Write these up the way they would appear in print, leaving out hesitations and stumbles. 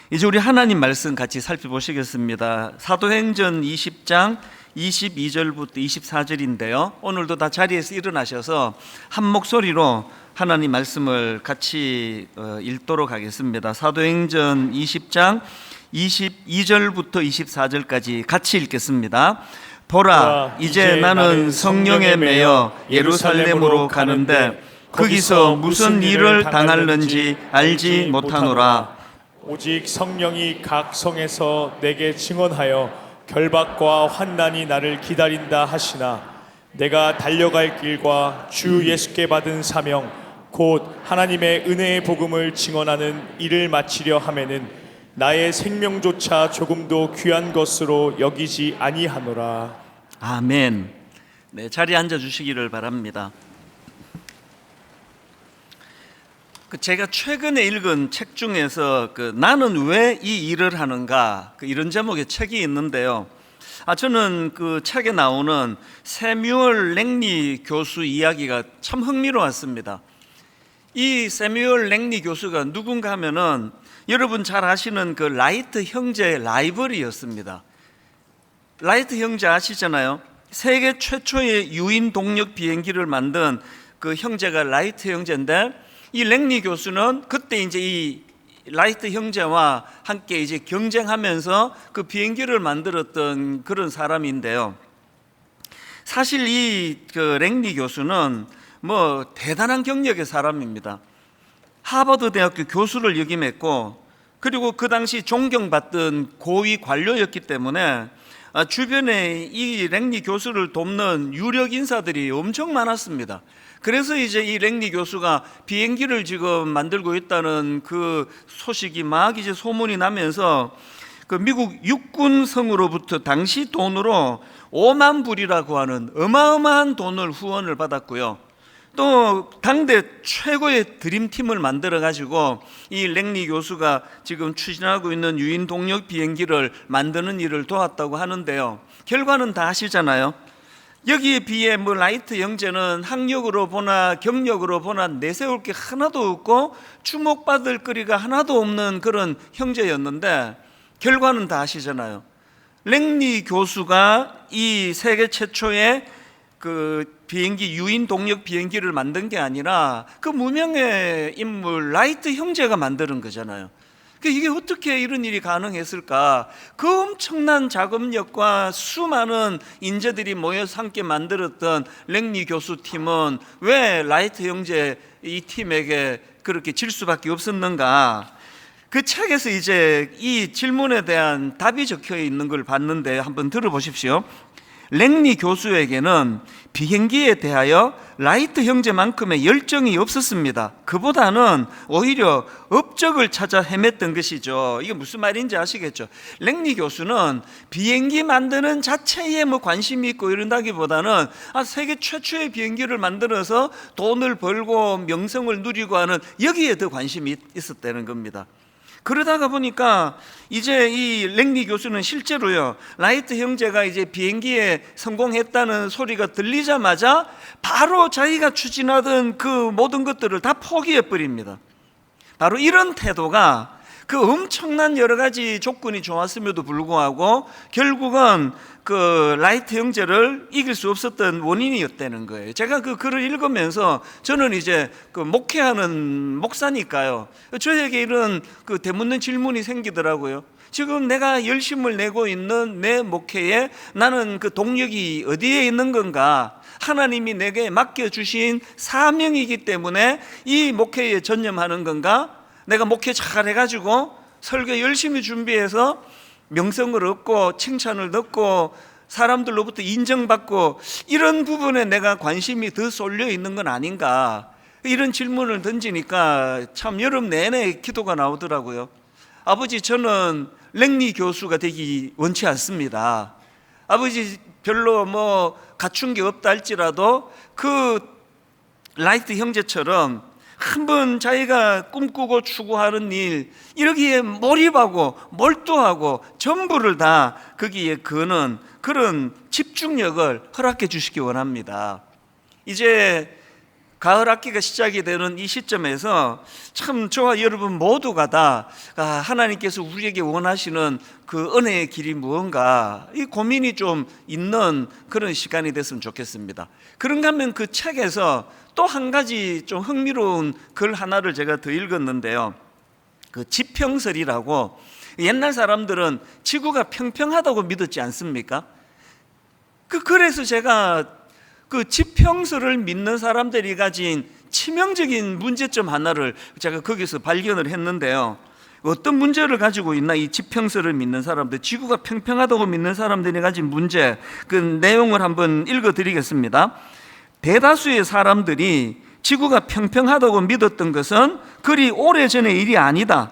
이제 우리 하나님 말씀 같이 살펴보시겠습니다. 사도행전 20장 22절부터 24절인데요 오늘도 다 자리에서 일어나셔서 한 목소리로 하나님 말씀을 같이 읽도록 하겠습니다. 사도행전 20장 22절부터 24절까지 같이 읽겠습니다. 보라, 이제 나는 성령에 매여 예루살렘으로 가는데 거기서 무슨 일을 당할는지 알지 못하노라. 오직 성령이 각 성에서 내게 증언하여 결박과 환난이 나를 기다린다 하시나, 내가 달려갈 길과 주 예수께 받은 사명 곧 하나님의 은혜의 복음을 증언하는 일을 마치려 하면은 나의 생명조차 조금도 귀한 것으로 여기지 아니하노라. 아멘. 네, 자리에 앉아 주시기를 바랍니다. 제가 최근에 읽은 책 중에서 나는 왜 이 일을 하는가 이런 제목의 책이 있는데요. 저는 그 책에 나오는 세뮤얼 랭리 교수 이야기가 참 흥미로웠습니다. 이 세뮤얼 랭리 교수가 누군가 하면은 여러분 잘 아시는 그 라이트 형제의 라이벌이었습니다. 라이트 형제 아시잖아요. 세계 최초의 유인 동력 비행기를 만든 그 형제가 라이트 형제인데, 이 랭리 교수는 그때 이제 이 라이트 형제와 함께 이제 경쟁하면서 그 비행기를 만들었던 그런 사람인데요. 사실 이 랭리 교수는 대단한 경력의 사람입니다. 하버드 대학교 교수를 역임했고, 그리고 그 당시 존경받던 고위 관료였기 때문에 주변에 이 랭리 교수를 돕는 유력 인사들이 엄청 많았습니다. 그래서 이제 이 랭리 교수가 비행기를 지금 만들고 있다는 그 소식이 막 이제 소문이 나면서 그 미국 육군성으로부터 당시 돈으로 5만 불이라고 하는 어마어마한 돈을 후원을 받았고요. 또 당대 최고의 드림팀을 만들어 가지고 이 랭리 교수가 지금 추진하고 있는 유인 동력 비행기를 만드는 일을 도왔다고 하는데요. 결과는 다 아시잖아요. 여기에 비해 라이트 형제는 학력으로 보나 경력으로 보나 내세울 게 하나도 없고 주목받을 거리가 하나도 없는 그런 형제였는데, 결과는 다 아시잖아요. 랭리 교수가 이 세계 최초의 그 비행기 유인 동력 비행기를 만든 게 아니라 그 무명의 인물 라이트 형제가 만드는 거잖아요. 이게 어떻게 이런 일이 가능했을까? 그 엄청난 자금력과 수많은 인재들이 모여서 함께 만들었던 랭리 교수 팀은 왜 라이트 형제 이 팀에게 그렇게 질 수밖에 없었는가? 그 책에서 이제 이 질문에 대한 답이 적혀 있는 걸 봤는데 한번 들어보십시오. 랭리 교수에게는 비행기에 대하여 라이트 형제만큼의 열정이 없었습니다. 그보다는 오히려 업적을 찾아 헤맸던 것이죠. 이게 무슨 말인지 아시겠죠? 랭리 교수는 비행기 만드는 자체에 관심이 있고 이런다기보다는 세계 최초의 비행기를 만들어서 돈을 벌고 명성을 누리고 하는 여기에 더 관심이 있었다는 겁니다. 그러다가 보니까 이제 이 랭리 교수는 실제로요, 라이트 형제가 이제 비행기에 성공했다는 소리가 들리자마자 바로 자기가 추진하던 그 모든 것들을 다 포기해 버립니다. 바로 이런 태도가 그 엄청난 여러 가지 조건이 좋았음에도 불구하고 결국은 그 라이트 형제를 이길 수 없었던 원인이었다는 거예요. 제가 그 글을 읽으면서 저는 이제 그 목회하는 목사니까요, 저에게 이런 그 되묻는 질문이 생기더라고요. 지금 내가 열심을 내고 있는 내 목회에 나는 그 동력이 어디에 있는 건가? 하나님이 내게 맡겨주신 사명이기 때문에 이 목회에 전념하는 건가? 내가 목회 잘 해가지고 설교 열심히 준비해서 명성을 얻고 칭찬을 얻고 사람들로부터 인정받고 이런 부분에 내가 관심이 더 쏠려 있는 건 아닌가? 이런 질문을 던지니까 참 여름 내내 기도가 나오더라고요. 아버지, 저는 랭리 교수가 되기 원치 않습니다. 아버지, 별로 갖춘 게 없다 할지라도 그 라이트 형제처럼 한번 자기가 꿈꾸고 추구하는 일, 이러기에 몰입하고 몰두하고 전부를 다 거기에 거는 그런 집중력을 허락해 주시기 원합니다. 이제 가을 학기가 시작이 되는 이 시점에서 참 저와 여러분 모두가 다 하나님께서 우리에게 원하시는 그 은혜의 길이 무언가 이 고민이 좀 있는 그런 시간이 됐으면 좋겠습니다. 그런가 하면 그 책에서 또 한 가지 좀 흥미로운 글 하나를 제가 더 읽었는데요, 그 지평설이라고, 옛날 사람들은 지구가 평평하다고 믿었지 않습니까? 그래서 제가 그 지평설을 믿는 사람들이 가진 치명적인 문제점 하나를 제가 거기서 발견을 했는데요. 어떤 문제를 가지고 있나, 이 지평설을 믿는 사람들, 지구가 평평하다고 믿는 사람들이 가진 문제, 그 내용을 한번 읽어드리겠습니다. 대다수의 사람들이 지구가 평평하다고 믿었던 것은 그리 오래전의 일이 아니다.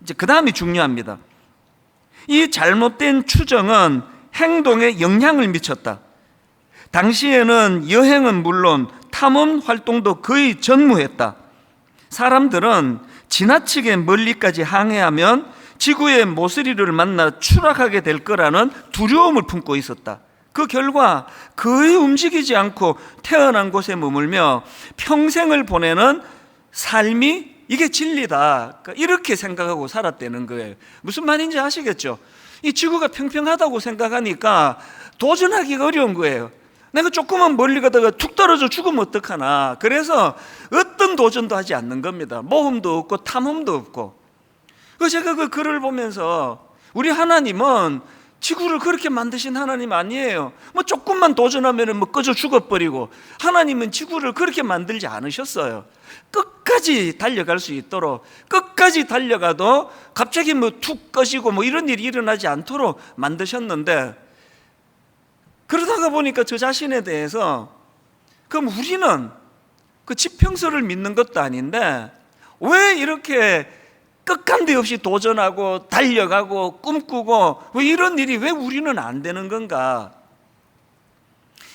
이제 그 다음이 중요합니다. 이 잘못된 추정은 행동에 영향을 미쳤다. 당시에는 여행은 물론 탐험 활동도 거의 전무했다. 사람들은 지나치게 멀리까지 항해하면 지구의 모서리를 만나 추락하게 될 거라는 두려움을 품고 있었다. 그 결과 거의 움직이지 않고 태어난 곳에 머물며 평생을 보내는 삶이 이게 진리다, 그러니까 이렇게 생각하고 살았다는 거예요. 무슨 말인지 아시겠죠? 이 지구가 평평하다고 생각하니까 도전하기가 어려운 거예요. 내가 조금만 멀리 가다가 툭 떨어져 죽으면 어떡하나. 그래서 어떤 도전도 하지 않는 겁니다. 모험도 없고 탐험도 없고. 제가 그 글을 보면서 우리 하나님은 지구를 그렇게 만드신 하나님 아니에요. 뭐 조금만 도전하면 뭐 꺼져 죽어버리고, 하나님은 지구를 그렇게 만들지 않으셨어요. 끝까지 달려갈 수 있도록, 끝까지 달려가도 갑자기 뭐 툭 꺼지고 뭐 이런 일이 일어나지 않도록 만드셨는데, 그러다가 보니까 저 자신에 대해서, 그럼 우리는 그 지평설을 믿는 것도 아닌데 왜 이렇게 끝간데 없이 도전하고 달려가고 꿈꾸고 왜 이런 일이 왜 우리는 안 되는 건가?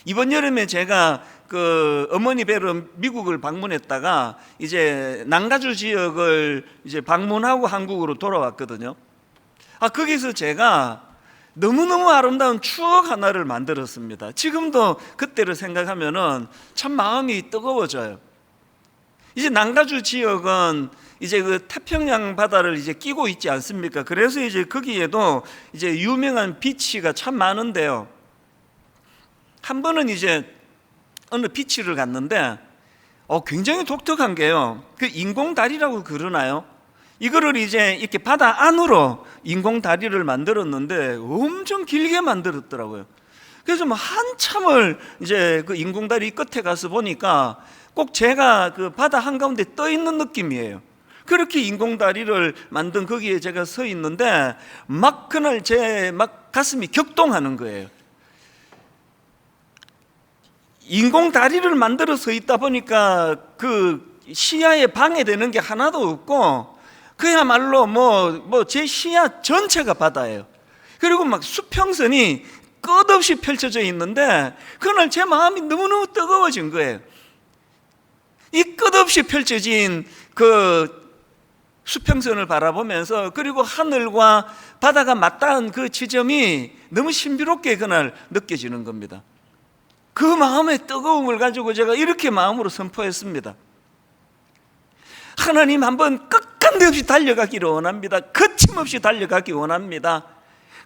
이번 여름에 제가 그 어머니 뵈러 미국을 방문했다가 이제 남가주 지역을 이제 방문하고 한국으로 돌아왔거든요. 거기서 제가 너무너무 아름다운 추억 하나를 만들었습니다. 지금도 그때를 생각하면은 참 마음이 뜨거워져요. 이제 남가주 지역은 이제 그 태평양 바다를 이제 끼고 있지 않습니까? 그래서 이제 거기에도 이제 유명한 비치가 참 많은데요. 한 번은 이제 어느 비치를 갔는데 굉장히 독특한 게요, 그 인공다리라고 그러나요? 이거를 이제 이렇게 바다 안으로 인공다리를 만들었는데 엄청 길게 만들었더라고요. 그래서 뭐 한참을 이제 그 인공다리 끝에 가서 보니까 꼭 제가 그 바다 한가운데 떠 있는 느낌이에요. 그렇게 인공다리를 만든 거기에 제가 서 있는데 막 그날 제 막 가슴이 격동하는 거예요. 인공다리를 만들어 서 있다 보니까 그 시야에 방해되는 게 하나도 없고 그야말로 뭐 제 시야 전체가 바다예요. 그리고 막 수평선이 끝없이 펼쳐져 있는데 그날 제 마음이 너무너무 뜨거워진 거예요. 이 끝없이 펼쳐진 그 수평선을 바라보면서, 그리고 하늘과 바다가 맞닿은 그 지점이 너무 신비롭게 그날 느껴지는 겁니다. 그 마음의 뜨거움을 가지고 제가 이렇게 마음으로 선포했습니다. 하나님, 한번 끝간데 없이 달려가기를 원합니다. 거침없이 달려가기 원합니다.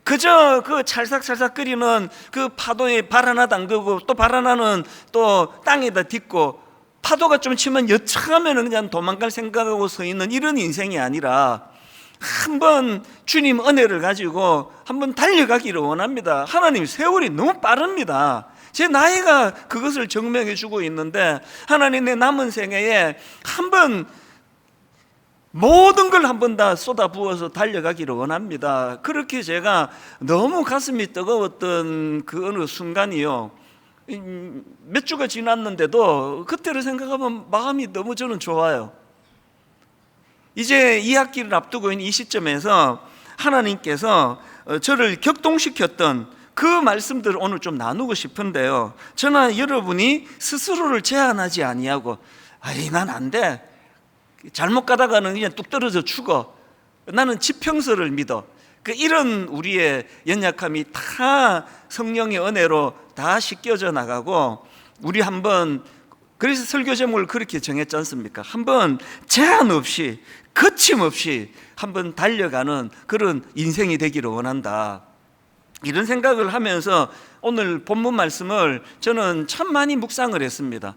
그저 그 찰싹찰싹거리는 그 파도에 발 하나 담그고 또 발 하나는 또 땅에다 딛고, 파도가 좀 치면 여차하면 그냥 도망갈 생각하고 서 있는 이런 인생이 아니라 한번 주님 은혜를 가지고 한번 달려가기를 원합니다. 하나님, 세월이 너무 빠릅니다. 제 나이가 그것을 증명해 주고 있는데 하나님, 내 남은 생애에 한번 모든 걸 한번 다 쏟아부어서 달려가기를 원합니다. 그렇게 제가 너무 가슴이 뜨거웠던 그 어느 순간이요, 몇 주가 지났는데도 그때를 생각하면 마음이 너무 저는 좋아요. 이제 2학기를 앞두고 있는 이 시점에서 하나님께서 저를 격동시켰던 그 말씀들을 오늘 좀 나누고 싶은데요, 저나 여러분이 스스로를 제한하지 아니하고 난 안 돼, 잘못 가다가는 그냥 뚝 떨어져 죽어, 나는 지평설을 믿어, 이런 우리의 연약함이 다 성령의 은혜로 다 씻겨져 나가고, 우리 한번 그래서 설교 제목을 그렇게 정했지 않습니까? 한번 제한 없이 거침없이 한번 달려가는 그런 인생이 되기를 원한다. 이런 생각을 하면서 오늘 본문 말씀을 저는 참 많이 묵상을 했습니다.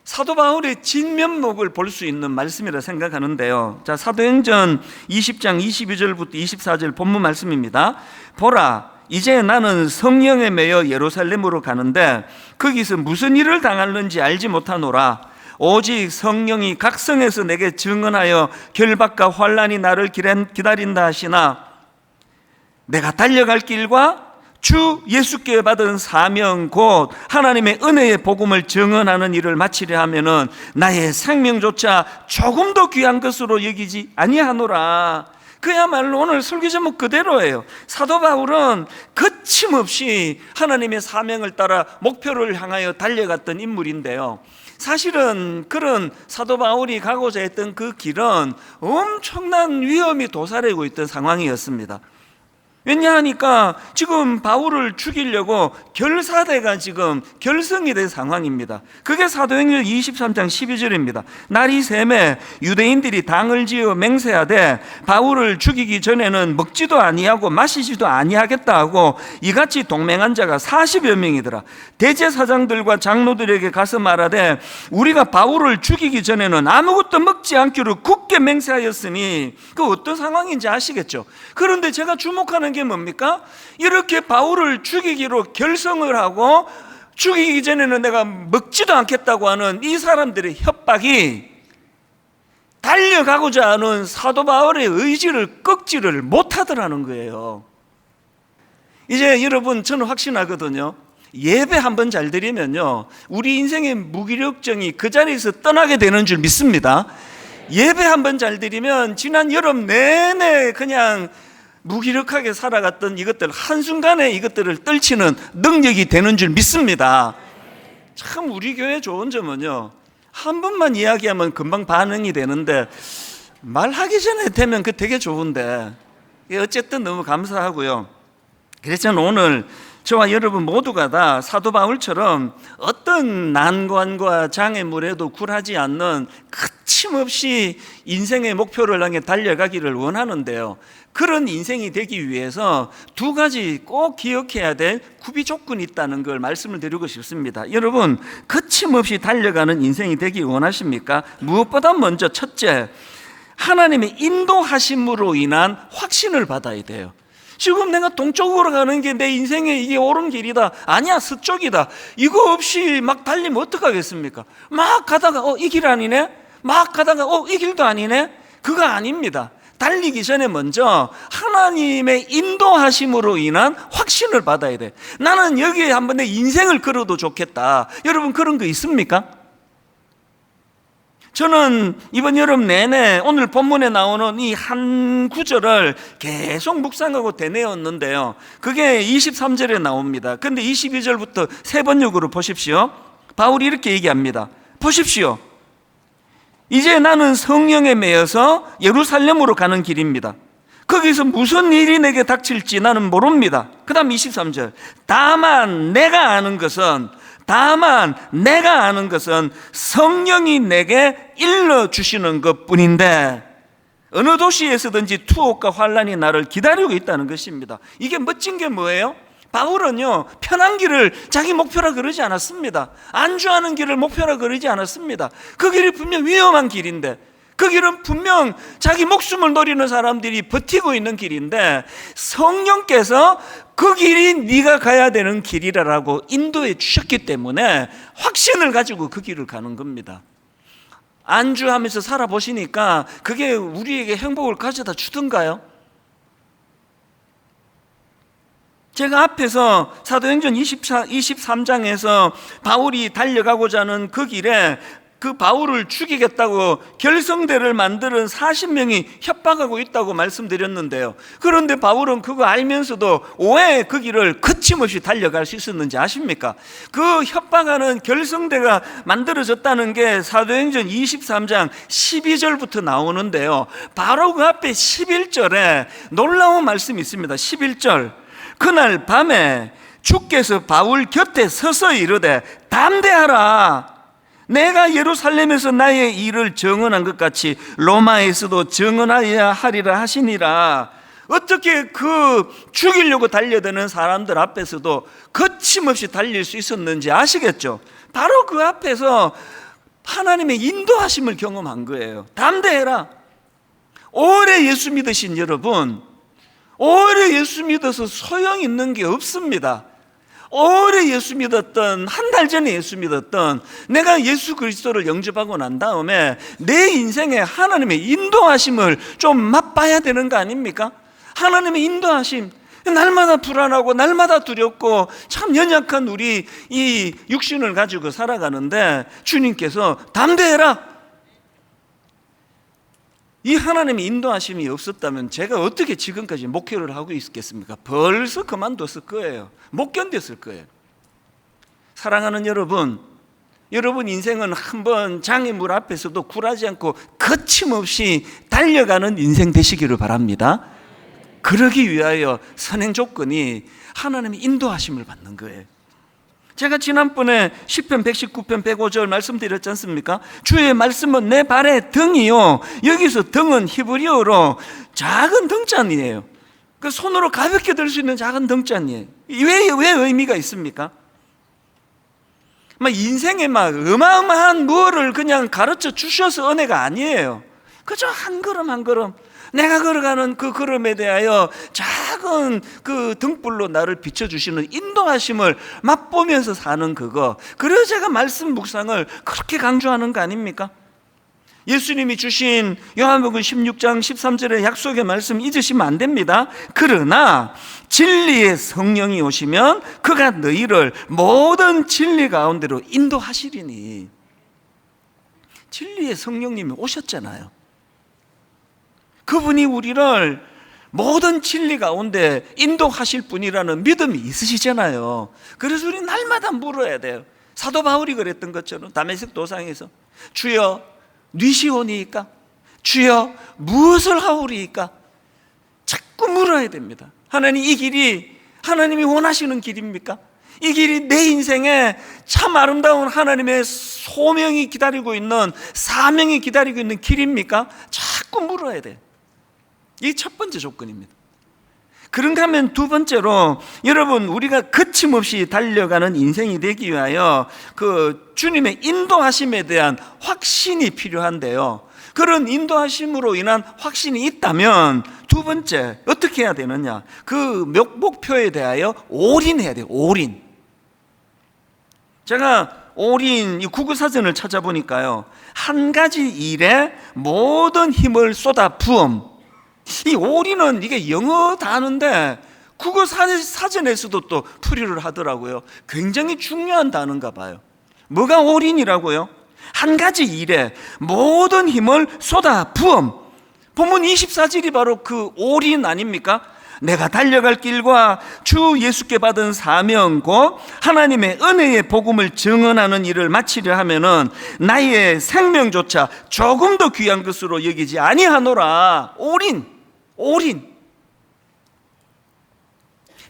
사도 바울의 진면목을 볼 수 있는 말씀이라 생각하는데요. 자, 사도행전 20장 22절부터 24절 본문 말씀입니다. 보라, 이제 나는 성령에 매여 예루살렘으로 가는데 거기서 무슨 일을 당하는지 알지 못하노라. 오직 성령이 각성해서 내게 증언하여 결박과 환난이 나를 기다린다 하시나 내가 달려갈 길과 주 예수께 받은 사명 곧 하나님의 은혜의 복음을 증언하는 일을 마치려 하면은 나의 생명조차 조금 더 귀한 것으로 여기지 아니하노라. 그야말로 오늘 설교 제목 그대로예요. 사도 바울은 거침없이 하나님의 사명을 따라 목표를 향하여 달려갔던 인물인데요. 사실은 그런 사도 바울이 가고자 했던 그 길은 엄청난 위험이 도사리고 있던 상황이었습니다. 왜냐하니까 지금 바울을 죽이려고 결사대가 지금 결성이 된 상황입니다. 그게 사도행전 23장 12절입니다. 날이 새매 유대인들이 당을 지어 맹세하되 바울을 죽이기 전에는 먹지도 아니하고 마시지도 아니하겠다 하고 이같이 동맹한 자가 40여 명이더라. 대제사장들과 장로들에게 가서 말하되 우리가 바울을 죽이기 전에는 아무것도 먹지 않기로 굳게 맹세하였으니 그 어떤 상황인지 아시겠죠? 그런데 제가 주목하는 게 뭡니까? 이렇게 바울을 죽이기로 결성을 하고 죽이기 전에는 내가 먹지도 않겠다고 하는 이 사람들의 협박이 달려가고자 하는 사도 바울의 의지를 꺾지를 못하더라는 거예요. 이제 여러분, 저는 확신하거든요. 예배 한번 잘 드리면요, 우리 인생의 무기력증이 그 자리에서 떠나게 되는 줄 믿습니다. 예배 한번 잘 드리면 지난 여름 내내 그냥 무기력하게 살아갔던 이것들 한순간에 이것들을 떨치는 능력이 되는 줄 믿습니다. 참 우리 교회 좋은 점은요, 한 번만 이야기하면 금방 반응이 되는데 말하기 전에 되면 그 되게 좋은데 어쨌든 너무 감사하고요. 그래서 저는 오늘 저와 여러분 모두가 다 사도 바울처럼 어떤 난관과 장애물에도 굴하지 않는 거침없이 인생의 목표를 향해 달려가기를 원하는데요. 그런 인생이 되기 위해서 두 가지 꼭 기억해야 될 구비 조건이 있다는 걸 말씀을 드리고 싶습니다. 여러분, 거침없이 달려가는 인생이 되기 원하십니까? 무엇보다 먼저 첫째, 하나님의 인도하심으로 인한 확신을 받아야 돼요. 지금 내가 동쪽으로 가는 게 내 인생의 이게 옳은 길이다, 아니야 서쪽이다, 이거 없이 막 달리면 어떡하겠습니까? 막 가다가 이 길 아니네, 막 가다가 이 길도 아니네. 그거 아닙니다. 달리기 전에 먼저 하나님의 인도하심으로 인한 확신을 받아야 돼. 나는 여기에 한번 내 인생을 걸어도 좋겠다. 여러분, 그런 거 있습니까? 저는 이번 여름 내내 오늘 본문에 나오는 이 한 구절을 계속 묵상하고 되뇌었는데요. 그게 23절에 나옵니다. 근데 22절부터 세 번역으로 보십시오. 바울이 이렇게 얘기합니다. 보십시오. 이제 나는 성령에 매여서 예루살렘으로 가는 길입니다. 거기서 무슨 일이 내게 닥칠지 나는 모릅니다. 그 다음 23절. 다만 내가 아는 것은 성령이 내게 일러주시는 것뿐인데 어느 도시에서든지 투옥과 환난이 나를 기다리고 있다는 것입니다. 이게 멋진 게 뭐예요? 바울은요, 편한 길을 자기 목표라 그러지 않았습니다. 안주하는 길을 목표라 그러지 않았습니다. 그 길이 분명 위험한 길인데, 그 길은 분명 자기 목숨을 노리는 사람들이 버티고 있는 길인데 성령께서 그 길이 네가 가야 되는 길이라고 인도해 주셨기 때문에 확신을 가지고 그 길을 가는 겁니다. 안주하면서 살아보시니까 그게 우리에게 행복을 가져다 주던가요? 제가 앞에서 사도행전 23장에서 바울이 달려가고자 하는 그 길에 그 바울을 죽이겠다고 결성대를 만드는 40명이 협박하고 있다고 말씀드렸는데요. 그런데 바울은 그거 알면서도 왜 그 길을 거침없이 달려갈 수 있었는지 아십니까? 그 협박하는 결성대가 만들어졌다는 게 사도행전 23장 12절부터 나오는데요. 바로 그 앞에 11절에 놀라운 말씀이 있습니다. 11절. 그날 밤에 주께서 바울 곁에 서서 이르되 담대하라. 내가 예루살렘에서 나의 일을 정언한 것 같이 로마에서도 정언하여야 하리라 하시니라. 어떻게 그 죽이려고 달려드는 사람들 앞에서도 거침없이 달릴 수 있었는지 아시겠죠? 바로 그 앞에서 하나님의 인도하심을 경험한 거예요. 담대해라. 오래 예수 믿으신 여러분, 오래 예수 믿어서 소용 있는 게 없습니다. 오래 예수 믿었던, 한 달 전에 예수 믿었던, 내가 예수 그리스도를 영접하고 난 다음에 내 인생에 하나님의 인도하심을 좀 맛봐야 되는 거 아닙니까? 하나님의 인도하심, 날마다 불안하고 날마다 두렵고 참 연약한 우리 이 육신을 가지고 살아가는데 주님께서 담대해라. 이 하나님의 인도하심이 없었다면 제가 어떻게 지금까지 목회를 하고 있겠습니까? 벌써 그만뒀을 거예요. 못 견뎠을 거예요. 사랑하는 여러분, 여러분 인생은 한번 장애물 앞에서도 굴하지 않고 거침없이 달려가는 인생 되시기를 바랍니다. 그러기 위하여 선행 조건이 하나님의 인도하심을 받는 거예요. 제가 지난번에 시편 119편 105절 말씀드렸지 않습니까? 주의 말씀은 내 발의 등이요. 여기서 등은 히브리어로 작은 등잔이에요. 그 손으로 가볍게 들 수 있는 작은 등잔이에요. 왜 의미가 있습니까? 인생에 어마어마한 뭐를 그냥 가르쳐 주셔서 은혜가 아니에요. 그저 한 걸음 한 걸음 내가 걸어가는 그 걸음에 대하여 작은 그 등불로 나를 비춰주시는 인도하심을 맛보면서 사는 그거. 그래서 제가 말씀 묵상을 그렇게 강조하는 거 아닙니까? 예수님이 주신 요한복음 16장 13절의 약속의 말씀 잊으시면 안 됩니다. 그러나 진리의 성령이 오시면 그가 너희를 모든 진리 가운데로 인도하시리니. 진리의 성령님이 오셨잖아요. 그분이 우리를 모든 진리 가운데 인도하실 분이라는 믿음이 있으시잖아요. 그래서 우리 날마다 물어야 돼요. 사도 바울이 그랬던 것처럼 다메섹 도상에서 주여 뉘시오니이까? 주여 무엇을 하오리이까? 자꾸 물어야 됩니다. 하나님, 이 길이 하나님이 원하시는 길입니까? 이 길이 내 인생에 참 아름다운 하나님의 소명이 기다리고 있는, 사명이 기다리고 있는 길입니까? 자꾸 물어야 돼요. 이게 첫 번째 조건입니다. 그런가 하면 두 번째로, 여러분 우리가 거침없이 달려가는 인생이 되기 위하여 그 주님의 인도하심에 대한 확신이 필요한데요, 그런 인도하심으로 인한 확신이 있다면 두 번째 어떻게 해야 되느냐, 그 목표에 대하여 올인해야 돼요. 올인. 제가 올인 이 국어사전을 찾아보니까요, 한 가지 일에 모든 힘을 쏟아 부음. 이 올인은 이게 영어 단어인데 국어 사전에서도 또 풀이를 하더라고요. 굉장히 중요한 단어인가 봐요. 뭐가 올인이라고요? 한 가지 일에 모든 힘을 쏟아 부음. 본문 24절이 바로 그 올인 아닙니까? 내가 달려갈 길과 주 예수께 받은 사명 곧 하나님의 은혜의 복음을 증언하는 일을 마치려 하면은 나의 생명조차 조금 더 귀한 것으로 여기지 아니하노라. 올인.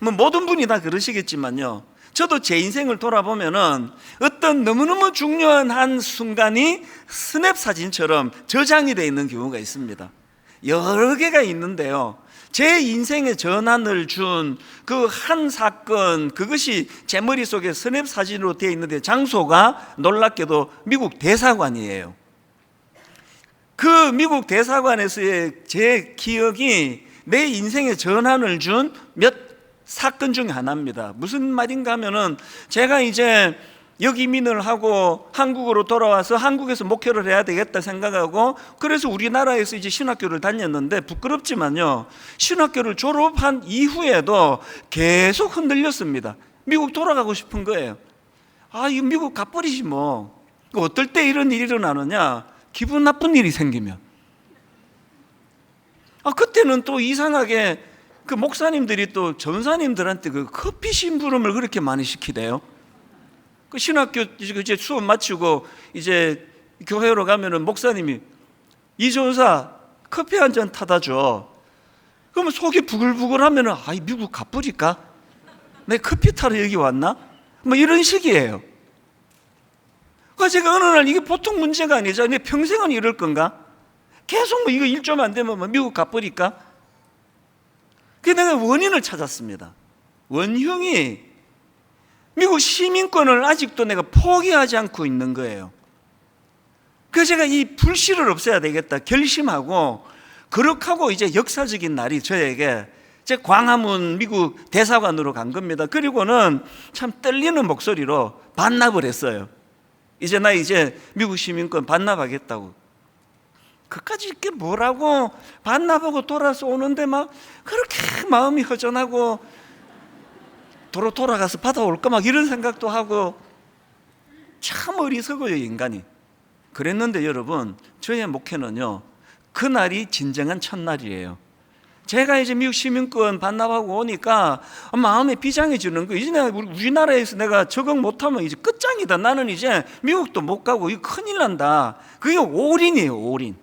모든 분이 다 그러시겠지만요, 저도 제 인생을 돌아보면은 어떤 너무너무 중요한 한 순간이 스냅 사진처럼 저장이 되어 있는 경우가 있습니다. 여러 개가 있는데요, 제 인생의 전환을 준 그 한 사건, 그것이 제 머릿속에 스냅 사진으로 되어 있는데 장소가 놀랍게도 미국 대사관이에요. 그 미국 대사관에서의 제 기억이 내 인생의 전환을 준 몇 사건 중에 하나입니다. 무슨 말인가 하면은, 제가 이제 역이민을 하고 한국으로 돌아와서 한국에서 목회를 해야 되겠다 생각하고, 그래서 우리나라에서 이제 신학교를 다녔는데, 부끄럽지만요, 신학교를 졸업한 이후에도 계속 흔들렸습니다. 미국 돌아가고 싶은 거예요. 이 미국 가버리지 뭐. 어떨 때 이런 일이 일어나느냐, 기분 나쁜 일이 생기면. 그때는 또 이상하게 그 목사님들이 또 전사님들한테 그 커피 심부름을 그렇게 많이 시키대요. 그 신학교 이제 수업 마치고 이제 교회로 가면은 목사님이, 이 전사 커피 한 잔 타다 줘. 그러면 속이 부글부글 하면은, 미국 가버릴까? 내 커피 타러 여기 왔나? 뭐 이런 식이에요. 그래서 제가 어느 날 이게 보통 문제가 아니죠. 내 평생은 이럴 건가? 계속 뭐 이거 일 좀 안 되면 뭐 미국 가버릴까? 그래서 내가 원인을 찾았습니다. 원흉이 미국 시민권을 아직도 내가 포기하지 않고 있는 거예요. 그래서 제가 이 불씨를 없애야 되겠다 결심하고, 그렇게 이제 역사적인 날이 저에게, 제 광화문 미국 대사관으로 간 겁니다. 그리고는 참 떨리는 목소리로 반납을 했어요. 이제 나 미국 시민권 반납하겠다고. 그까지 이렇게 뭐라고 반납하고 돌아서 오는데 막 그렇게 마음이 허전하고 도로 돌아가서 받아올까 막 이런 생각도 하고, 참 어리석어요 인간이. 그랬는데 여러분, 저의 목회는요, 그날이 진정한 첫날이에요. 제가 이제 미국 시민권 반납하고 오니까 마음이 비장해지는 거예요. 이제 내가 우리나라에서 내가 적응 못하면 이제 끝장이다. 나는 이제 미국도 못 가고 이거 큰일 난다. 그게 올인이에요, 올인.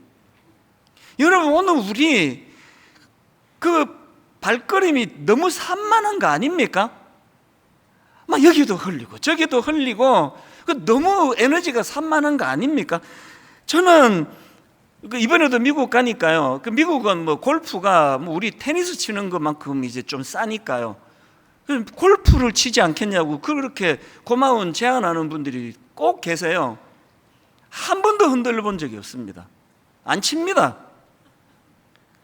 여러분, 오늘 우리 그 발걸음이 너무 산만한 거 아닙니까? 막 여기도 흘리고 저기도 흘리고 너무 에너지가 산만한 거 아닙니까? 저는 이번에도 미국 가니까요. 미국은 뭐 골프가 뭐 우리 테니스 치는 것만큼 이제 좀 싸니까요. 골프를 치지 않겠냐고 그렇게 고마운 제안하는 분들이 꼭 계세요. 한 번도 흔들려 본 적이 없습니다. 안 칩니다.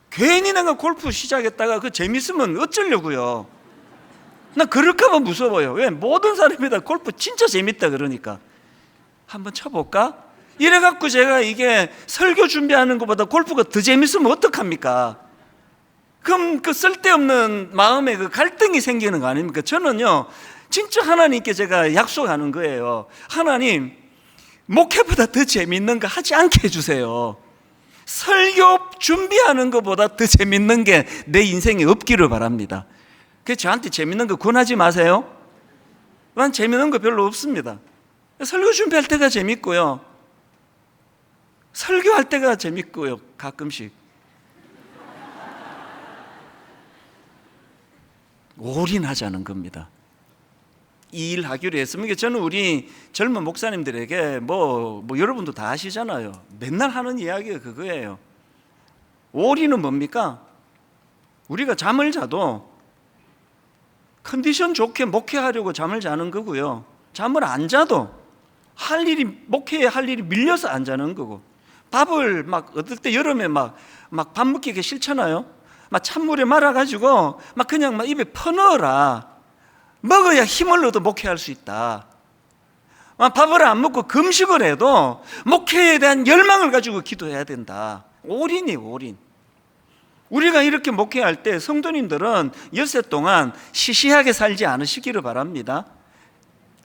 괜히 내가 골프 시작했다가 그 재밌으면 어쩌려고요. 나 그럴까봐 무서워요. 왜? 모든 사람이 다 골프 진짜 재밌다 그러니까 한번 쳐볼까? 이래갖고 제가 이게 설교 준비하는 것보다 골프가 더 재밌으면 어떡합니까? 그럼 그 쓸데없는 마음에 그 갈등이 생기는 거 아닙니까? 저는요, 진짜 하나님께 제가 약속하는 거예요. 하나님, 목회보다 더 재밌는 거 하지 않게 해주세요. 설교 준비하는 것보다 더 재밌는 게 내 인생에 없기를 바랍니다. 그래서 저한테 재밌는 거 권하지 마세요. 난 재밌는 거 별로 없습니다. 설교 준비할 때가 재밌고요, 설교할 때가 재밌고요, 가끔씩. 올인하자는 겁니다. 이 일 하기로 했으면, 저는 우리 젊은 목사님들에게 뭐 여러분도 다 아시잖아요. 맨날 하는 이야기가 그거예요. 올인은 뭡니까? 우리가 잠을 자도 컨디션 좋게 목회하려고 잠을 자는 거고요, 잠을 안 자도 목회에 할 일이 밀려서 안 자는 거고, 밥을 막 어떨 때 여름에 막 밥 먹기가 싫잖아요. 막 찬물에 말아가지고 막 그냥 막 입에 퍼넣어라. 먹어야 힘을 얻어 목회할 수 있다. 밥을 안 먹고 금식을 해도 목회에 대한 열망을 가지고 기도해야 된다. 올인이에요, 올인. 우리가 이렇게 목회할 때 성도님들은 엿새 동안 시시하게 살지 않으시기를 바랍니다.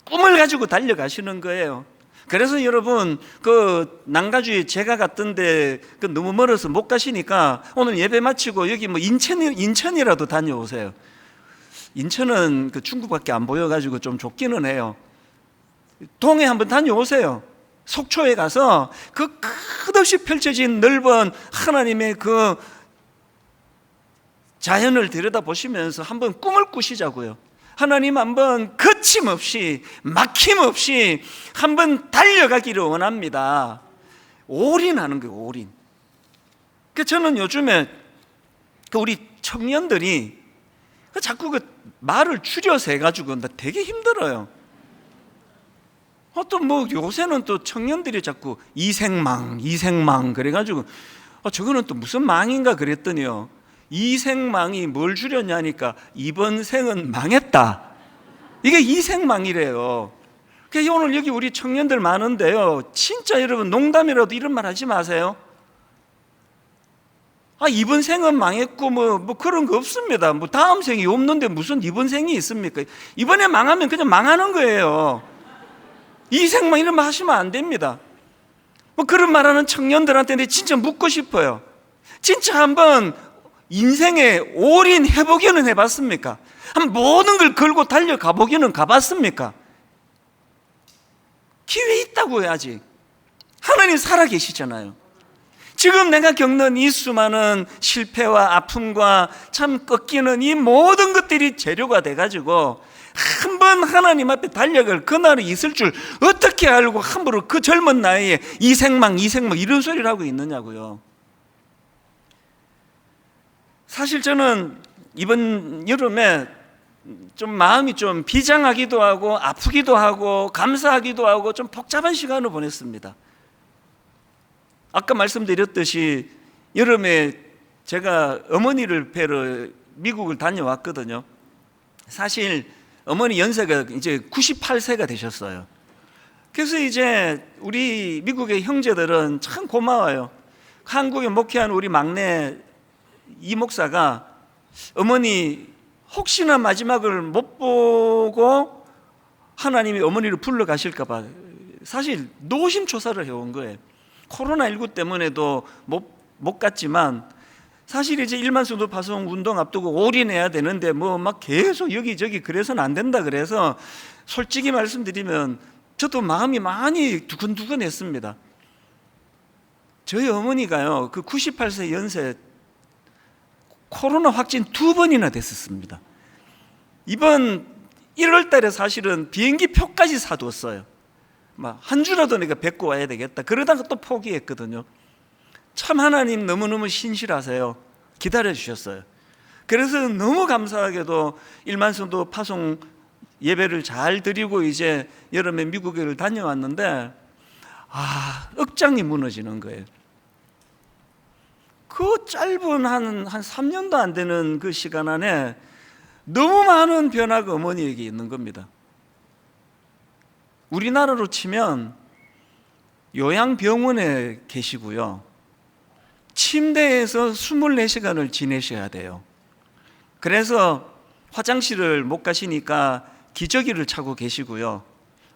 꿈을 가지고 달려가시는 거예요. 그래서 여러분, 그 난가주에 제가 갔던데 너무 멀어서 못 가시니까 오늘 예배 마치고 여기 뭐 인천이라도 다녀오세요. 인천은 그 중국밖에 안 보여가지고 좀 좁기는 해요. 동해 한번 다녀오세요. 속초에 가서 그 끝없이 펼쳐진 넓은 하나님의 그 자연을 들여다보시면서 한번 꿈을 꾸시자고요. 하나님, 한번 거침없이 막힘없이 한번 달려가기를 원합니다. 올인하는 거예요, 올인. 저는 요즘에 우리 청년들이 자꾸 그 말을 줄여서 해가지고 나 되게 힘들어요. 또 뭐 요새는 또 청년들이 자꾸 이생망 그래가지고 저거는 또 무슨 망인가 그랬더니요, 이생망이 뭘 줄였냐니까 이번 생은 망했다. 이게 이생망이래요. 그래서 오늘 여기 우리 청년들 많은데요, 진짜 여러분 농담이라도 이런 말 하지 마세요. 이번 생은 망했고 뭐 그런 거 없습니다. 뭐 다음 생이 없는데 무슨 이번 생이 있습니까? 이번에 망하면 그냥 망하는 거예요. 이생망 이런 말 하시면 안 됩니다. 뭐 그런 말하는 청년들한테 내가 진짜 묻고 싶어요. 진짜 한번 인생에 올인해 보기는 해봤습니까? 한 모든 걸 걸고 달려가 보기는 가봤습니까? 기회 있다고요. 아직 하나님 살아계시잖아요. 지금 내가 겪는 이 수많은 실패와 아픔과 참 꺾이는 이 모든 것들이 재료가 돼가지고 한번 하나님 앞에 달려갈 그날이 있을 줄 어떻게 알고 함부로 그 젊은 나이에 이생망 이런 소리를 하고 있느냐고요. 사실 저는 이번 여름에 좀 마음이 좀 비장하기도 하고 아프기도 하고 감사하기도 하고 좀 복잡한 시간을 보냈습니다. 아까 말씀드렸듯이 여름에 제가 어머니를 뵈러 미국을 다녀왔거든요. 사실 어머니 연세가 이제 98세가 되셨어요. 그래서 이제 우리 미국의 형제들은 참 고마워요. 한국에 목회한 우리 막내 이 목사가 어머니 혹시나 마지막을 못 보고 하나님이 어머니를 불러 가실까 봐 사실 노심초사를 해온 거예요. 코로나19 때문에도 못 갔지만 사실 이제 1만 성도 파송 운동 앞두고 올인해야 되는데 뭐 막 계속 여기저기 그래서는 안 된다 그래서 솔직히 말씀드리면 저도 마음이 많이 두근두근했습니다. 저희 어머니가요 그 98세 연세 코로나 확진 2번이나 됐었습니다. 이번 1월 달에 사실은 비행기 표까지 사두었어요. 막 한 주라도 내가 뵙고 와야 되겠다. 그러다가 또 포기했거든요. 참 하나님 너무너무 신실하세요. 기다려 주셨어요. 그래서 너무 감사하게도 1만 성도 파송 예배를 잘 드리고 이제 여름에 미국을 다녀왔는데 억장이 무너지는 거예요. 그 짧은 한 3년도 안 되는 그 시간 안에 너무 많은 변화가 어머니에게 있는 겁니다. 우리나라로 치면 요양병원에 계시고요. 침대에서 24시간을 지내셔야 돼요. 그래서 화장실을 못 가시니까 기저귀를 차고 계시고요.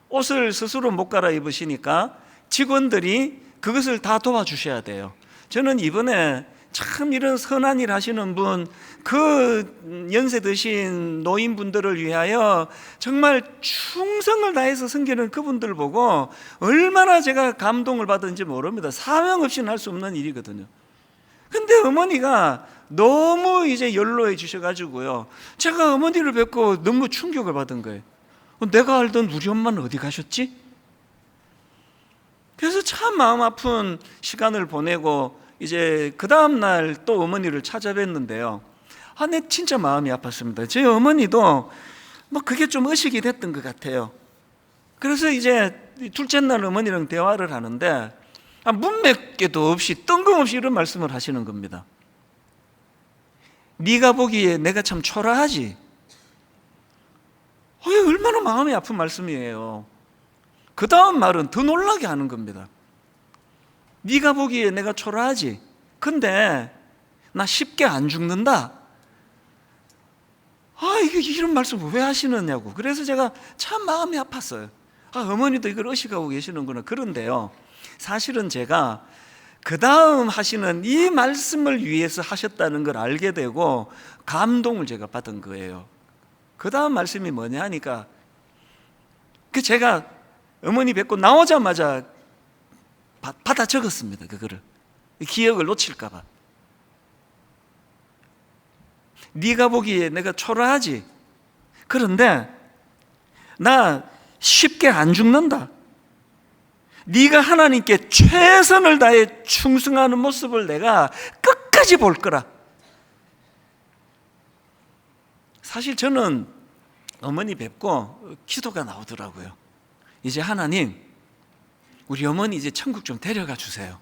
옷을 스스로 못 갈아입으시니까 직원들이 그것을 다 도와주셔야 돼요. 저는 이번에 참 이런 선한 일 하시는 분, 그 연세 드신 노인분들을 위하여 정말 충성을 다해서 섬기는 그분들 보고 얼마나 제가 감동을 받은지 모릅니다. 사명 없이는 할 수 없는 일이거든요. 근데 어머니가 너무 이제 연로해 주셔가지고요. 제가 어머니를 뵙고 너무 충격을 받은 거예요. 내가 알던 우리 엄마는 어디 가셨지? 그래서 참 마음 아픈 시간을 보내고 이제 그 다음날 또 어머니를 찾아뵀는데요. 내 진짜 마음이 아팠습니다. 제 어머니도 뭐 그게 좀 의식이 됐던 것 같아요. 그래서 이제 둘째 날 어머니랑 대화를 하는데 문맥에도 없이 뜬금없이 이런 말씀을 하시는 겁니다. 네가 보기에 내가 참 초라하지? 얼마나 마음이 아픈 말씀이에요. 그 다음 말은 더 놀라게 하는 겁니다. 네가 보기에 내가 초라하지? 근데 나 쉽게 안 죽는다. 이런 말씀을 왜 하시느냐고. 그래서 제가 참 마음이 아팠어요. 어머니도 이걸 의식하고 계시는구나. 그런데요, 사실은 제가 그 다음 하시는 이 말씀을 위해서 하셨다는 걸 알게 되고 감동을 제가 받은 거예요. 그 다음 말씀이 뭐냐 하니까 제가 어머니 뵙고 나오자마자 받아 적었습니다. 그거를 기억을 놓칠까 봐. 네가 보기에 내가 초라하지? 그런데 나 쉽게 안 죽는다. 네가 하나님께 최선을 다해 충성하는 모습을 내가 끝까지 볼 거라. 사실 저는 어머니 뵙고 기도가 나오더라고요. 이제 하나님, 우리 어머니 이제 천국 좀 데려가 주세요.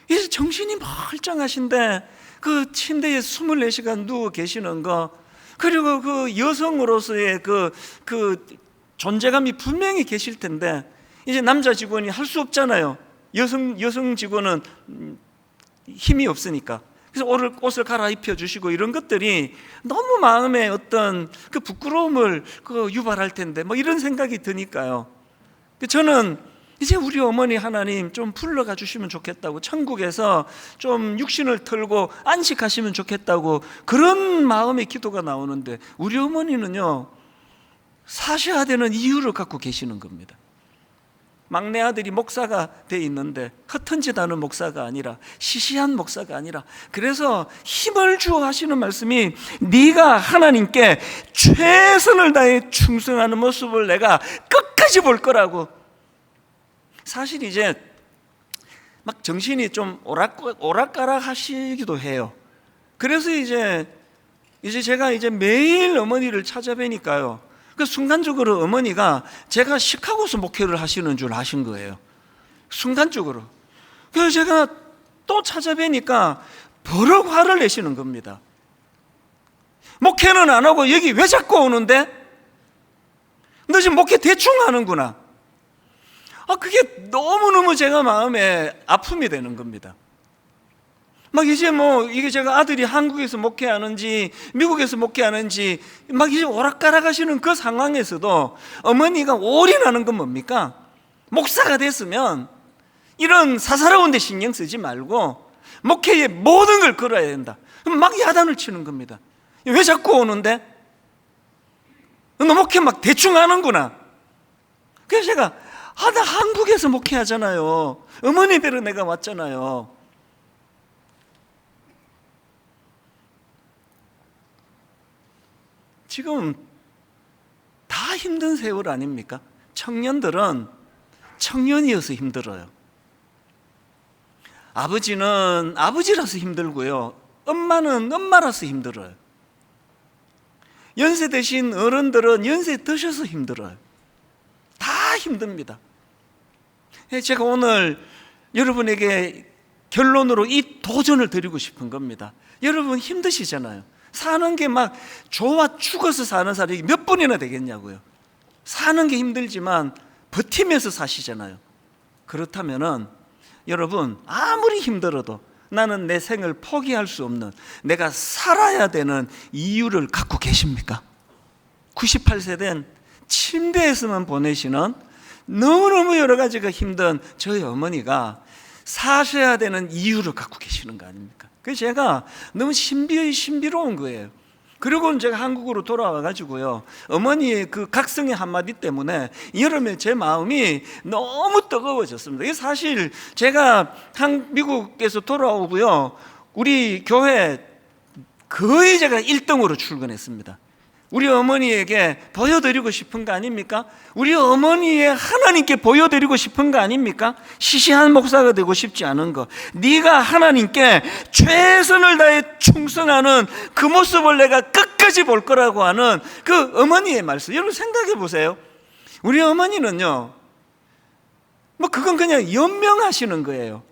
이제 정신이 멀쩡하신데 그 침대에 24시간 누워 계시는 거, 그리고 그 여성으로서의 그 존재감이 분명히 계실 텐데 이제 남자 직원이 할 수 없잖아요. 여성 직원은 힘이 없으니까. 그래서 옷을 갈아입혀 주시고 이런 것들이 너무 마음에 어떤 그 부끄러움을 유발할 텐데 뭐 이런 생각이 드니까요. 저는 이제 우리 어머니 하나님 좀 불러가 주시면 좋겠다고, 천국에서 좀 육신을 털고 안식하시면 좋겠다고 그런 마음의 기도가 나오는데 우리 어머니는요 사셔야 되는 이유를 갖고 계시는 겁니다. 막내 아들이 목사가 돼 있는데 허튼 짓 하는 목사가 아니라, 시시한 목사가 아니라, 그래서 힘을 주어 하시는 말씀이 네가 하나님께 최선을 다해 충성하는 모습을 내가 끝까지 볼 거라고. 사실 이제 막 정신이 좀 오락가락 하시기도 해요. 그래서 이제 제가 매일 어머니를 찾아뵈니까요, 그 순간적으로 어머니가 제가 시카고에서 목회를 하시는 줄 아신 거예요. 순간적으로. 그래서 제가 또 찾아뵈니까 버럭 화를 내시는 겁니다. 목회는 안 하고 여기 왜 자꾸 오는데? 너 지금 목회 대충 하는구나. 그게 너무너무 제가 마음에 아픔이 되는 겁니다. 막 이제 이게 제가 아들이 한국에서 목회하는지 미국에서 목회하는지 막 이제 오락가락 하시는 그 상황에서도 어머니가 올인하는 건 뭡니까? 목사가 됐으면 이런 사사로운 데 신경 쓰지 말고 목회의 모든 걸 걸어야 된다. 그럼 막 야단을 치는 겁니다. 왜 자꾸 오는데? 너 목회 막 대충 하는구나. 그래서 제가 나 한국에서 목회하잖아요. 어머니 뵈러 내가 왔잖아요. 지금 다 힘든 세월 아닙니까? 청년들은 청년이어서 힘들어요. 아버지는 아버지라서 힘들고요, 엄마는 엄마라서 힘들어요. 연세 드신 어른들은 연세 드셔서 힘들어요. 다 힘듭니다. 제가 오늘 여러분에게 결론으로 이 도전을 드리고 싶은 겁니다. 여러분 힘드시잖아요. 사는 게 막 좋아 죽어서 사는 사람이 몇 분이나 되겠냐고요. 사는 게 힘들지만 버티면서 사시잖아요. 그렇다면은 여러분, 아무리 힘들어도 나는 내 생을 포기할 수 없는, 내가 살아야 되는 이유를 갖고 계십니까? 98세 된 침대에서만 보내시는 너무너무 여러 가지가 힘든 저희 어머니가 사셔야 되는 이유를 갖고 계시는 거 아닙니까? 그래서 제가 너무 신비로운 거예요. 그리고 제가 한국으로 돌아와 가지고요, 어머니의 그 각성의 한마디 때문에 여름에 제 마음이 너무 뜨거워졌습니다. 이게 사실 제가 미국에서 돌아오고요, 우리 교회 거의 제가 1등으로 출근했습니다. 우리 어머니에게 보여드리고 싶은 거 아닙니까? 우리 어머니의 하나님께 보여드리고 싶은 거 아닙니까? 시시한 목사가 되고 싶지 않은 거, 네가 하나님께 최선을 다해 충성하는 그 모습을 내가 끝까지 볼 거라고 하는 그 어머니의 말씀, 여러분 생각해 보세요. 우리 어머니는요, 그건 그냥 연명하시는 거예요.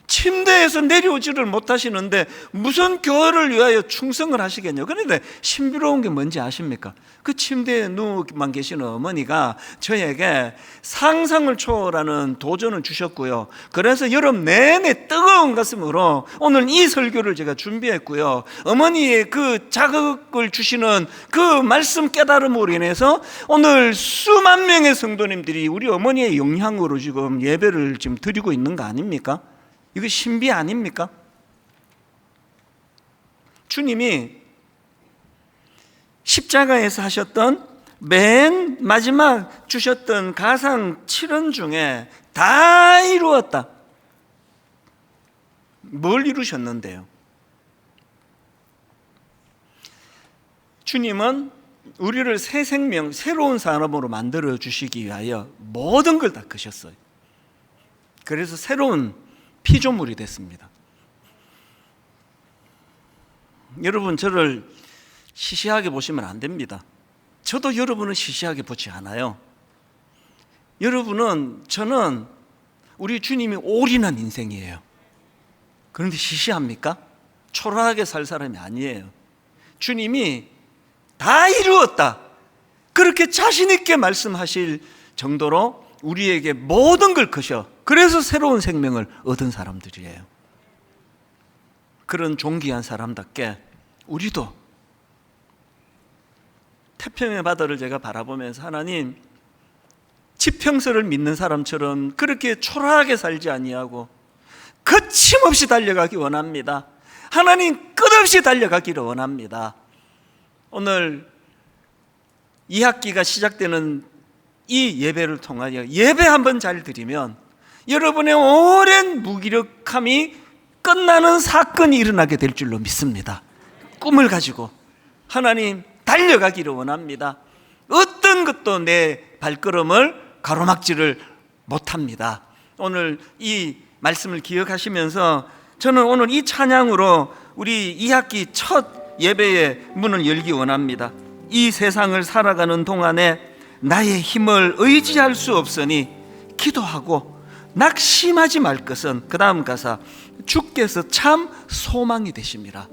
침대에서 내려오지를 못하시는데 무슨 교회를 위하여 충성을 하시겠냐. 그런데 신비로운 게 뭔지 아십니까? 그 침대에 누워만 계시는 어머니가 저에게 상상을 초월하는 도전을 주셨고요, 그래서 여름 내내 뜨거운 가슴으로 오늘 이 설교를 제가 준비했고요, 어머니의 그 자극을 주시는 그 말씀 깨달음으로 인해서 오늘 수만 명의 성도님들이 우리 어머니의 영향으로 지금 예배를 지금 드리고 있는 거 아닙니까? 이거 신비 아닙니까? 주님이 십자가에서 하셨던 맨 마지막 주셨던 가상 7원 중에 다 이루었다. 뭘 이루셨는데요? 주님은 우리를 새 생명, 새로운 사람으로 만들어 주시기 위하여 모든 걸 다 크셨어요. 그래서 새로운 피조물이 됐습니다. 여러분, 저를 시시하게 보시면 안 됩니다. 저도 여러분을 시시하게 보지 않아요. 저는 우리 주님이 올인한 인생이에요. 그런데 시시합니까? 초라하게 살 사람이 아니에요. 주님이 다 이루었다, 그렇게 자신 있게 말씀하실 정도로 우리에게 모든 걸 거셔, 그래서 새로운 생명을 얻은 사람들이에요. 그런 존귀한 사람답게 우리도 태평의 바다를 제가 바라보면서, 하나님, 지평서를 믿는 사람처럼 그렇게 초라하게 살지 아니하고 거침없이 달려가기 원합니다. 하나님, 끝없이 달려가기를 원합니다. 오늘 2학기가 시작되는 이 예배를 통하여 예배 한번 잘 드리면 여러분의 오랜 무기력함이 끝나는 사건이 일어나게 될 줄로 믿습니다. 꿈을 가지고 하나님 달려가기를 원합니다. 어떤 것도 내 발걸음을 가로막지를 못합니다. 오늘 이 말씀을 기억하시면서 저는 오늘 이 찬양으로 우리 2학기 첫 예배의 문을 열기 원합니다. 이 세상을 살아가는 동안에 나의 힘을 의지할 수 없으니 기도하고 낙심하지 말 것은, 그 다음 가사, 주께서 참 소망이 되심이라.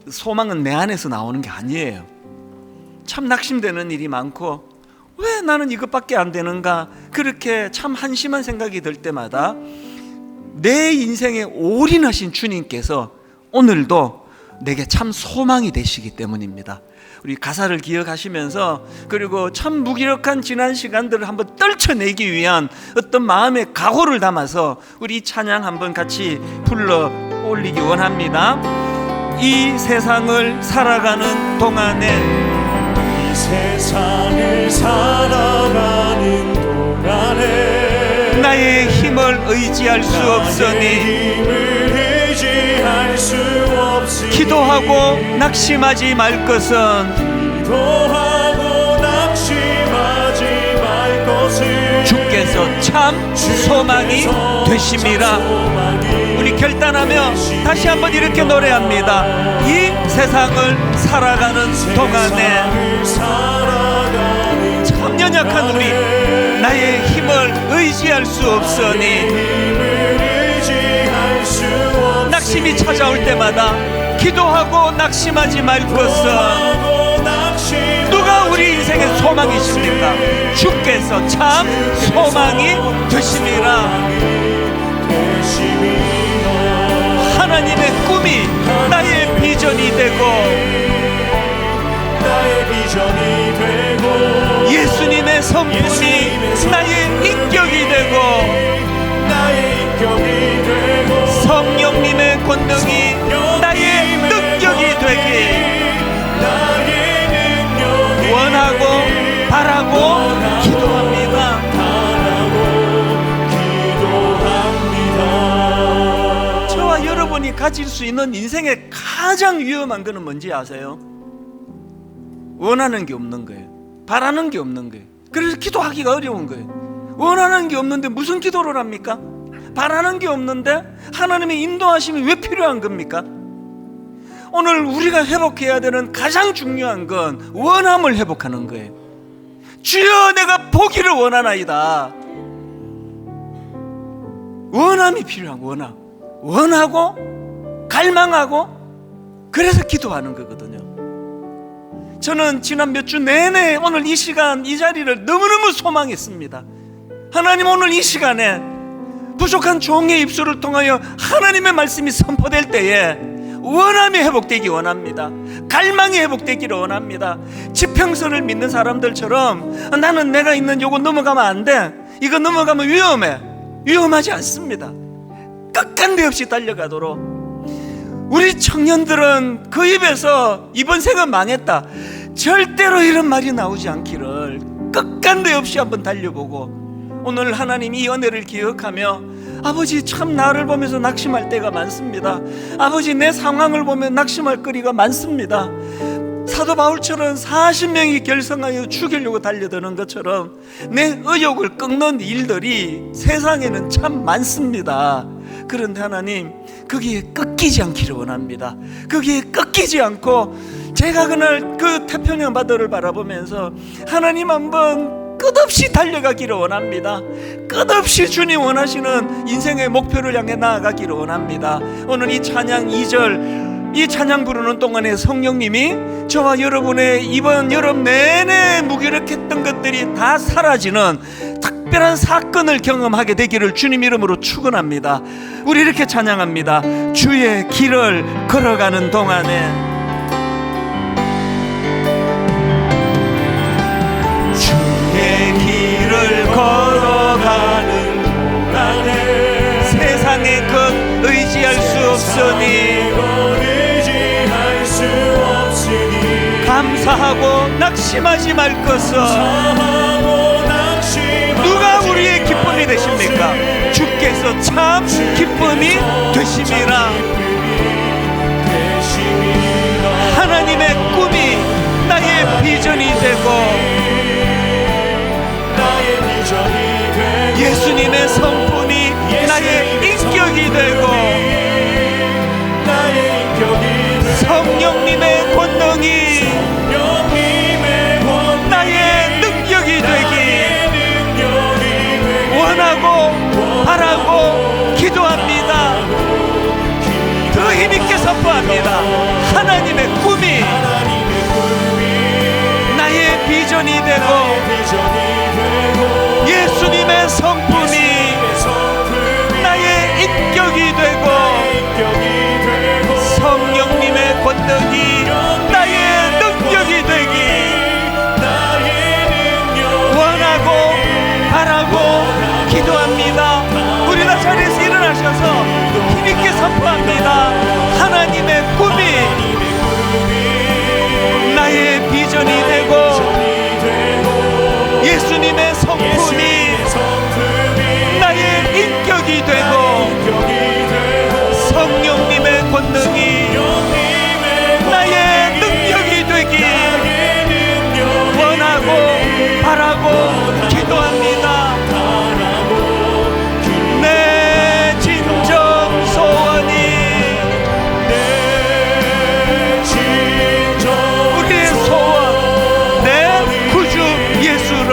소망은 내 안에서 나오는 게 아니에요. 참 낙심되는 일이 많고 왜 나는 이것밖에 안 되는가, 그렇게 참 한심한 생각이 들 때마다 내 인생에 올인하신 주님께서 오늘도 내게 참 소망이 되시기 때문입니다. 우리 가사를 기억하시면서, 그리고 참 무기력한 지난 시간들을 한번 떨쳐내기 위한 어떤 마음의 각오를 담아서 우리 찬양 한번 같이 불러 올리기 원합니다. 이 세상을 살아가는 동안에, 이 세상을 살아가는 동안에 나의 힘을 의지할 수 없으니 기도하고 낙심하지 말 것은, 기도하고 낙심하지 말 것은 주께서 참 소망이 되심이라. 우리 결단하며 다시 한번 이렇게 노래합니다. 이 세상을 살아가는 동안에 참 연약한 우리, 나의 힘을 의지할 수 없으니 낙심이 찾아올 때마다 기도하고 낙심하지 말 것은, 누가 우리 인생의 소망이십니까? 주께서 참 소망이 되심이라. 하나님의 꿈이 나의 비전이 되고, 예수님의 성품이 나의 인격이 되고, 성령님의 권능이 나의 능력이 되기 원하고 바라고 기도합니다. 저와 여러분이 가질 수 있는 인생의 가장 위험한 것은 뭔지 아세요? 원하는 게 없는 거예요. 바라는 게 없는 거예요. 그래서 기도하기가 어려운 거예요. 원하는 게 없는데 무슨 기도를 합니까? 바라는 게 없는데 하나님의 인도하심이 왜 필요한 겁니까? 오늘 우리가 회복해야 되는 가장 중요한 건 원함을 회복하는 거예요. 주여, 내가 보기를 원하나이다. 원함이 필요한 원함. 원하고 갈망하고, 그래서 기도하는 거거든요. 저는 지난 몇 주 내내 오늘 이 시간 이 자리를 너무너무 소망했습니다. 하나님, 오늘 이 시간에 부족한 종의 입술을 통하여 하나님의 말씀이 선포될 때에 원함이 회복되기 원합니다. 갈망이 회복되기를 원합니다. 지평선을 믿는 사람들처럼 나는 내가 있는 요거 넘어가면 안 돼, 이거 넘어가면 위험해, 위험하지 않습니다. 끝간데 없이 달려가도록. 우리 청년들은 그 입에서 이번 생은 망했다, 절대로 이런 말이 나오지 않기를 끝간데 없이 한번 달려보고, 오늘 하나님 이 은혜를 기억하며, 아버지, 참 나를 보면서 낙심할 때가 많습니다. 아버지, 내 상황을 보면 낙심할 거리가 많습니다. 사도 바울처럼 40명이 결성하여 죽이려고 달려드는 것처럼 내 의욕을 꺾는 일들이 세상에는 참 많습니다. 그런데 하나님, 거기에 꺾이지 않기를 원합니다. 거기에 꺾이지 않고 제가 그날 그 태평양 바다를 바라보면서 하나님 한번 끝없이 달려가기를 원합니다. 끝없이 주님 원하시는 인생의 목표를 향해 나아가기를 원합니다. 오늘 이 찬양 2절, 이 찬양 부르는 동안에 성령님이 저와 여러분의 이번 여름 내내 무기력했던 것들이 다 사라지는 특별한 사건을 경험하게 되기를 주님 이름으로 축원합니다. 우리 이렇게 찬양합니다. 주의 길을 걸어가는 동안에, 길을 걸어가는 동안에 세상의 것 의지할 수 없으니 감사하고 낙심하지 말 것은, 기쁨이 되십니까? 주께서 참 기쁨이 되심이라. 하나님의 꿈이 나의 비전이 되고 예수님의 성품이 나의 인격이 되고 성령님의 권능이 나의 능력이 되기 원하고 바라고 기도합니다. 더 힘있게 선포합니다. 하나님의 꿈이 나의 비전이 되고 예수님의 성품이 나의 인격이 되고 성령님의 권능이 나의 능력이 되기 원하고 바라고 기도합니다. 우리 다 자리에서 일어나셔서 힘있게 선포합니다. 하나님의 꿈이 나의 비전이 되고 예수님의 성품이 나의 인격이 되고 성령님의 권능이 나의 능력이 되기 원하고 바라고 기도합니다. 내 진정 소원이 우리의 소원, 내 구주 예수를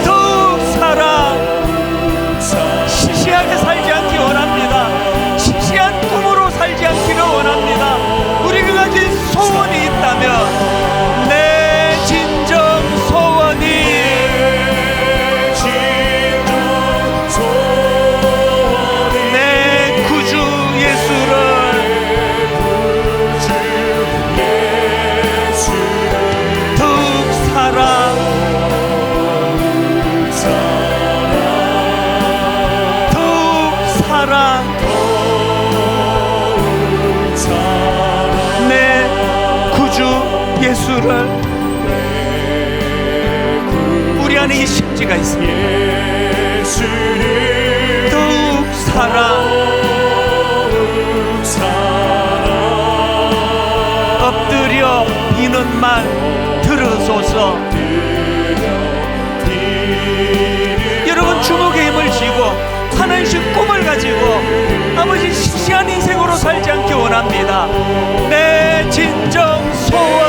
더욱 사랑 시시하게 살지 않기 원합니다. 시시한 꿈으로 살지 않기를 원합니다. 우리가 가진 소원이 있다면 내 진정 소원이 내 구주 예수를 더욱 사랑 내 구주 예수를 우리 안에 이 심지가 있습니다. 더욱 사랑 엎드려 비는 말 들으소서. 여러분 주목의 힘을 쥐고 하나님의 꿈을 가지고 아버지 시시한 인생으로 살지 않기 원합니다. 내 진정 소원